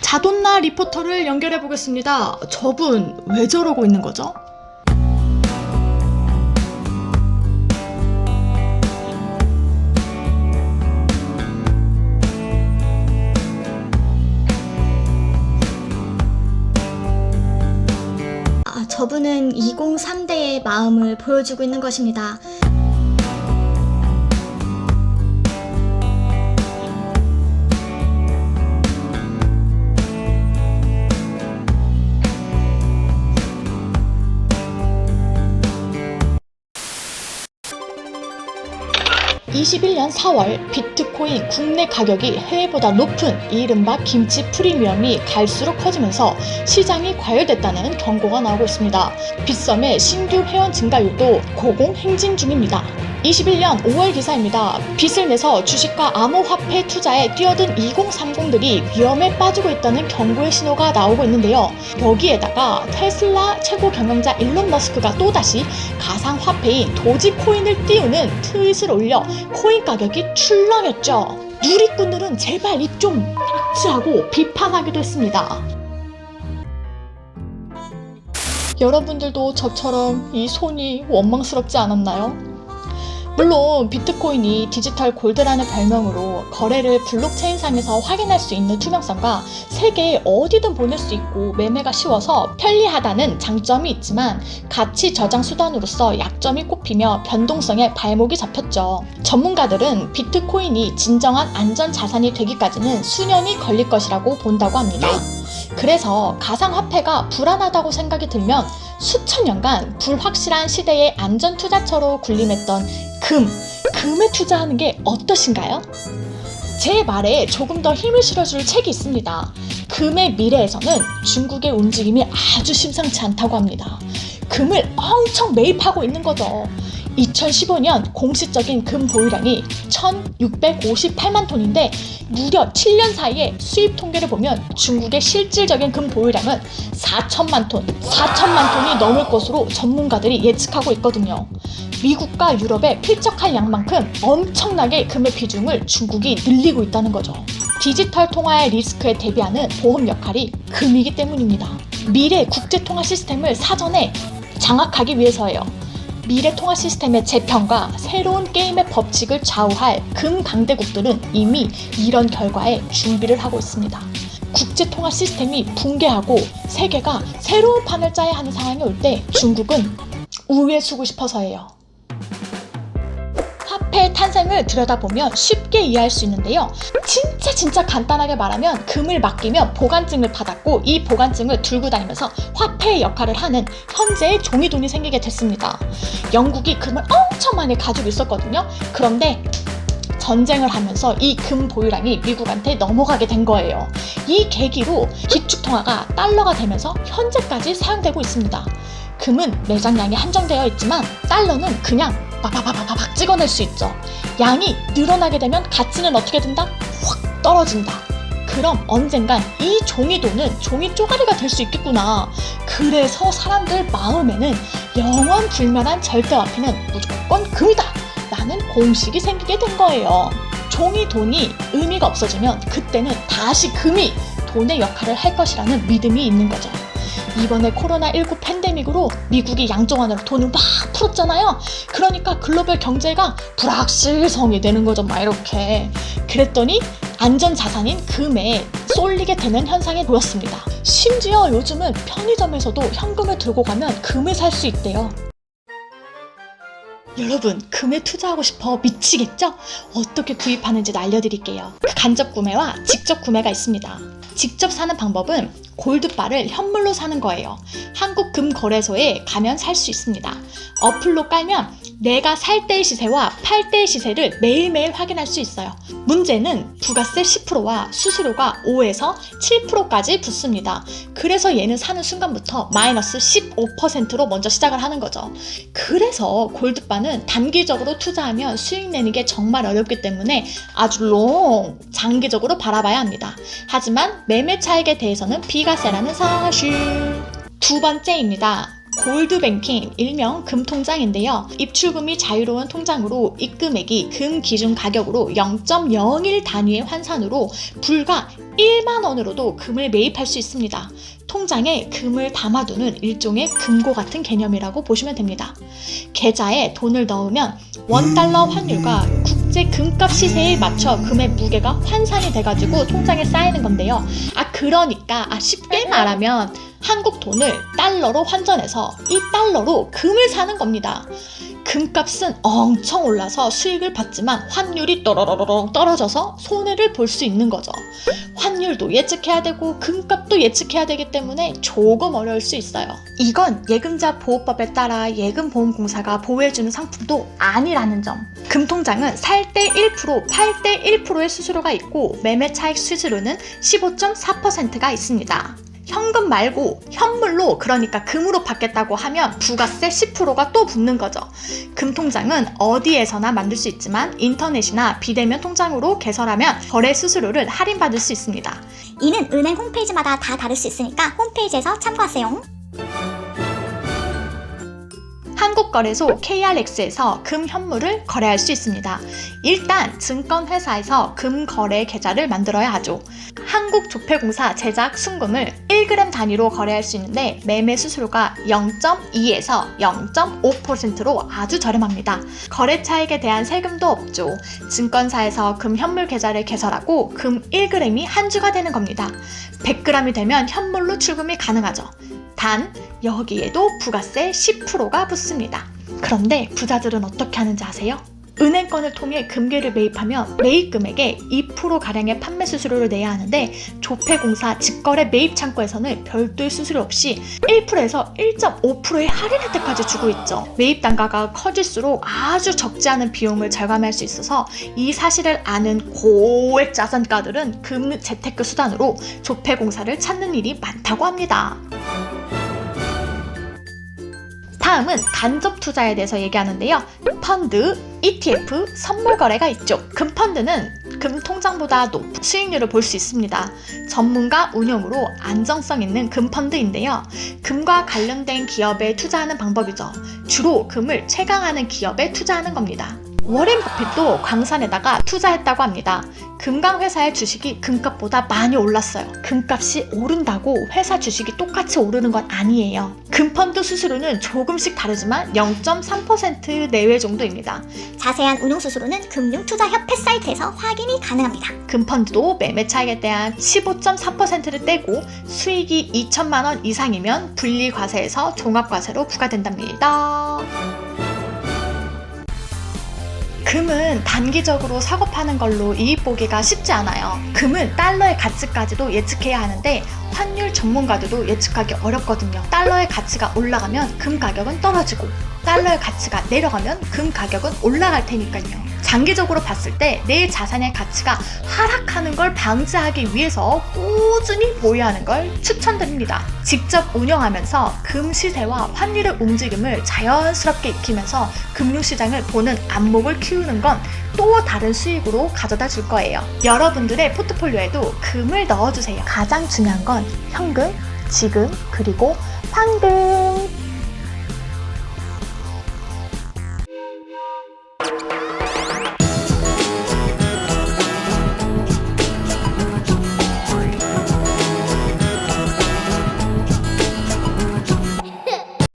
자돈나 리포터를 연결해 보겠습니다. 저분 왜 저러고 있는 거죠? 저분은 2003대의 마음을 보여주고 있는 것입니다. (21년 4월) 비트코인 국내 가격이 해외보다 높은 이른바 김치 프리미엄이 갈수록 커지면서 시장이 과열됐다는 경고가 나오고 있습니다. 빗썸의 신규 회원 증가율도 고공행진 중입니다. 21년 5월 기사입니다. 빚을 내서 주식과 암호화폐 투자에 뛰어든 2030들이 위험에 빠지고 있다는 경고의 신호가 나오고 있는데요. 여기에다가 테슬라 최고 경영자 일론 머스크가 또다시 가상화폐인 도지코인을 띄우는 트윗을 올려 코인 가격이 출렁였죠. 누리꾼들은 제발 입 좀 닥치라고 비판하기도 했습니다. 여러분들도 저처럼 이 손이 원망스럽지 않았나요? 물론 비트코인이 디지털 골드라는 별명으로 거래를 블록체인상에서 확인할 수 있는 투명성과 세계 어디든 보낼 수 있고 매매가 쉬워서 편리하다는 장점이 있지만 가치 저장 수단으로서 약점이 꼽히며 변동성에 발목이 잡혔죠. 전문가들은 비트코인이 진정한 안전 자산이 되기까지는 수년이 걸릴 것이라고 본다고 합니다. 그래서 가상화폐가 불안하다고 생각이 들면 수천 년간 불확실한 시대의 안전투자처로 군림했던 금에 투자하는 게 어떠신가요? 제 말에 조금 더 힘을 실어줄 책이 있습니다. 금의 미래에서는 중국의 움직임이 아주 심상치 않다고 합니다. 금을 엄청 매입하고 있는 거죠. 2015년 공식적인 금 보유량이 1658만 톤인데 무려 7년 사이에 수입 통계를 보면 중국의 실질적인 금 보유량은 4천만 톤이 넘을 것으로 전문가들이 예측하고 있거든요. 미국과 유럽에 필적할 양만큼 엄청나게 금의 비중을 중국이 늘리고 있다는 거죠. 디지털 통화의 리스크에 대비하는 보험 역할이 금이기 때문입니다. 미래 국제통화 시스템을 사전에 장악하기 위해서예요. 미래 통화 시스템의 재편과 새로운 게임의 법칙을 좌우할 금 강대국들은 이미 이런 결과에 준비를 하고 있습니다. 국제 통화 시스템이 붕괴하고 세계가 새로운 판을 짜야 하는 상황이 올 때 중국은 우위에 서고 싶어서예요. 화폐의 탄생을 들여다보면 쉽게 이해할 수 있는데요. 진짜 간단하게 말하면 금을 맡기면 보관증을 받았고 이 보관증을 들고 다니면서 화폐의 역할을 하는 현재의 종이돈이 생기게 됐습니다. 영국이 금을 엄청 많이 가지고 있었거든요. 그런데 전쟁을 하면서 이 금 보유량이 미국한테 넘어가게 된 거예요. 이 계기로 기축통화가 달러가 되면서 현재까지 사용되고 있습니다. 금은 매장량이 한정되어 있지만 달러는 그냥 막 찍어낼 수 있죠. 양이 늘어나게 되면 가치는 어떻게 된다? 확 떨어진다. 그럼 언젠간 이 종이돈은 종이 쪼가리가 될 수 있겠구나. 그래서 사람들 마음에는 영원 불면한 절대화폐는 무조건 금이다 라는 공식이 생기게 된 거예요. 종이돈이 의미가 없어지면 그때는 다시 금이 돈의 역할을 할 것이라는 믿음이 있는 거죠. 이번에 코로나19 팬데믹으로 미국이 양정환으로 돈을 막 풀었잖아요. 그러니까 글로벌 경제가 불확실성이 되는 거죠. 막 이렇게. 그랬더니 안전자산인 금에 쏠리게 되는 현상이 보였습니다. 심지어 요즘은 편의점에서도 현금을 들고 가면 금을 살 수 있대요. 여러분, 금에 투자하고 싶어 미치겠죠? 어떻게 구입하는지 알려드릴게요. 간접 구매와 직접 구매가 있습니다. 직접 사는 방법은 골드바를 현물로 사는 거예요. 한국금거래소에 가면 살 수 있습니다. 어플로 깔면 내가 살 때의 시세와 팔 때의 시세를 매일매일 확인할 수 있어요. 문제는 부가세 10%와 수수료가 5에서 7%까지 붙습니다. 그래서 얘는 사는 순간부터 마이너스 15%로 먼저 시작을 하는 거죠. 그래서 골드바는 단기적으로 투자하면 수익 내는 게 정말 어렵기 때문에 아주 장기적으로 바라봐야 합니다. 하지만 매매 차익에 대해서는 비과세라는 사실. 두 번째입니다. 골드뱅킹, 일명 금통장인데요. 입출금이 자유로운 통장으로 입금액이 금 기준 가격으로 0.01 단위의 환산으로 불과 1만 원으로도 금을 매입할 수 있습니다. 통장에 금을 담아두는 일종의 금고 같은 개념이라고 보시면 됩니다. 계좌에 돈을 넣으면 $1 환율과 국제 금값 시세에 맞춰 금의 무게가 환산이 돼가지고 통장에 쌓이는 건데요. 그러니까 쉽게 말하면 한국 돈을 달러로 환전해서 이 달러로 금을 사는 겁니다. 금값은 엄청 올라서 수익을 받지만 환율이 또로로록 떨어져서 손해를 볼 수 있는 거죠. 환율도 예측해야 되고 금값도 예측해야 되기 때문에 조금 어려울 수 있어요. 이건 예금자 보호법에 따라 예금보험공사가 보호해주는 상품도 아니라는 점. 금통장은 살 때 1%, 팔 때 1%의 수수료가 있고 매매 차익 수수료는 15.4%가 있습니다. 현금 말고 현물로, 그러니까 금으로 받겠다고 하면 부가세 10%가 또 붙는 거죠. 금통장은 어디에서나 만들 수 있지만 인터넷이나 비대면 통장으로 개설하면 거래 수수료를 할인받을 수 있습니다. 이는 은행 홈페이지마다 다 다를 수 있으니까 홈페이지에서 참고하세요. 한국거래소 KRX에서 금 현물을 거래할 수 있습니다. 일단 증권회사에서 금 거래 계좌를 만들어야 하죠. 한국조폐공사 제작 순금을 1g 단위로 거래할 수 있는데 매매 수수료가 0.2에서 0.5%로 아주 저렴합니다. 거래 차익에 대한 세금도 없죠. 증권사에서 금 현물 계좌를 개설하고 금 1g이 한 주가 되는 겁니다. 100g이 되면 현물로 출금이 가능하죠. 단 여기에도 부가세 10%가 붙습니다. 그런데 부자들은 어떻게 하는지 아세요? 은행권을 통해 금괴를 매입하면 매입 금액의 2%가량의 판매 수수료를 내야 하는데 조폐공사 직거래 매입 창구에서는 별도의 수수료 없이 1%에서 1.5%의 할인 혜택까지 주고 있죠. 매입 단가가 커질수록 아주 적지 않은 비용을 절감할 수 있어서 이 사실을 아는 고액 자산가들은 금 재테크 수단으로 조폐공사를 찾는 일이 많다고 합니다. 다음은 간접 투자에 대해서 얘기하는데요. 펀드, ETF, 선물 거래가 있죠. 금펀드는 금통장보다 높은 수익률을 볼 수 있습니다. 전문가 운용으로 안정성 있는 금펀드인데요. 금과 관련된 기업에 투자하는 방법이죠. 주로 금을 채광하는 기업에 투자하는 겁니다. 워렌 버핏도 광산에다가 투자했다고 합니다. 금강회사의 주식이 금값보다 많이 올랐어요. 금값이 오른다고 회사 주식이 똑같이 오르는 건 아니에요. 금펀드 수수료는 조금씩 다르지만 0.3% 내외 정도입니다. 자세한 운용 수수료는 금융투자협회 사이트에서 확인이 가능합니다. 금펀드도 매매 차익에 대한 15.4%를 떼고 수익이 2천만 원 이상이면 분리과세에서 종합과세로 부과된답니다. 금은 단기적으로 사고 파는 걸로 이익 보기가 쉽지 않아요. 금은 달러의 가치까지도 예측해야 하는데 환율 전문가들도 예측하기 어렵거든요. 달러의 가치가 올라가면 금 가격은 떨어지고 달러의 가치가 내려가면 금 가격은 올라갈 테니까요. 장기적으로 봤을 때 내 자산의 가치가 하락하는 걸 방지하기 위해서 꾸준히 보유하는 걸 추천드립니다. 직접 운영하면서 금 시세와 환율의 움직임을 자연스럽게 익히면서 금융시장을 보는 안목을 키우는 건 또 다른 수익으로 가져다 줄 거예요. 여러분들의 포트폴리오에도 금을 넣어주세요. 가장 중요한 건 현금, 지금, 그리고 황금.